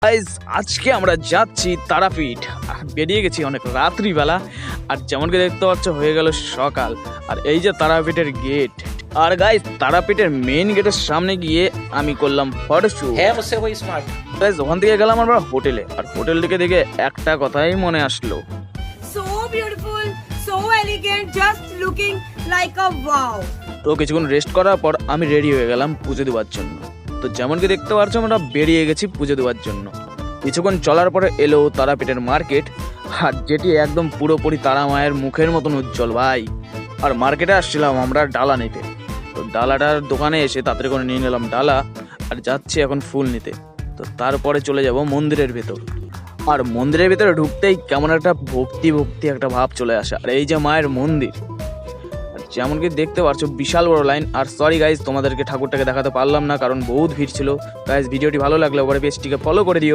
Guys আজকে আমরা যাচ্ছি তারাপীঠ। বেরিয়ে গেছি অনেক রাত্রিবেলা, আর যেমনকি দেখতে পাচ্ছ হয়ে গেল সকাল। আর এই যে তারাপীঠের গেট, আর গাইস তারাপীঠের মেইন গেটের সামনে গিয়ে আমি করলাম ফটোশুট। है मुझसे कोई स्मार्ट। গাইস ওখান থেকে গেলাম আমরা হোটেলে, আর হোটেল থেকে দেখে একটা কথাই মনে আসলো, So beautiful, so elegant, just looking like a wow. তো কিছুক্ষণ রেস্ট করার পর আমি রেডি হয়ে গেলাম পুজো দেওয়ার জন্য। তো যেমন কি দেখতে পাচ্ছ আমরা বেরিয়ে গেছি পুজো দেওয়ার জন্য। কিছুক্ষণ চলার পরে এলো তারাপীঠের মার্কেট, আর যেটি একদম পুরোপুরি তারা মায়ের মুখের মতন উজ্জ্বল ভাই। আর মার্কেটে আসছিলাম আমরা ডালা নিতে, তো ডালাটার দোকানে এসে তাড়াতাড়ি করে নিয়ে নিলাম ডালা, আর যাচ্ছি এখন ফুল নিতে। তো তারপরে চলে যাব মন্দিরের ভেতর। আর মন্দিরের ভেতরে ঢুকতেই কেমন একটা ভক্তি ভক্তি একটা ভাব চলে আসে। আর এই যে মায়ের মন্দির, যেমন কি দেখতে পাচ্ছ বিশাল বড় লাইন। আর সরি গাইজ তোমাদেরকে ঠাকুরটাকে দেখাতে পারলাম না, কারণ বহুত ভিড় ছিল। গাইজ ভিডিওটি ভালো লাগলে ওপরে পেজটিকে ফলো করে দিও।